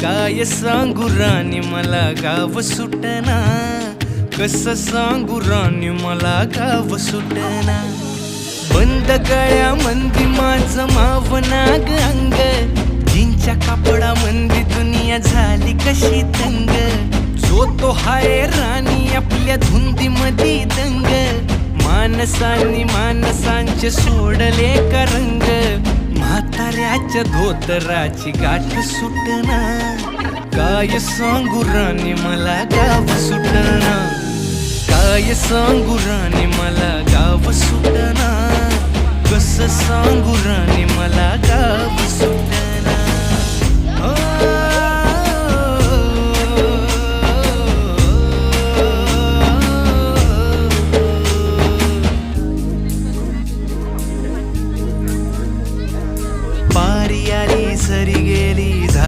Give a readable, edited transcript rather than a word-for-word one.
काय सांगू राणी मला गाव सुटना, कसं सांगू राणी मला गाव सुटना. बंद गळ्यामंदी माझं मावनाग अंग, जीनच्या कापडामंदी दुनिया झाली कशी तंग. जो तो हाय राणी आपल्या धुंदीमधी दंग, माणसांनी माणसांचे सोडले का रंग. म्हाताऱ्याच्या धोतराची गाठ सुटना, काय सांगू राणी मला गाव सुटना. काय सांगू राणी मला गाव सुटना, कसं सांगू राणी मला गाव सुटना.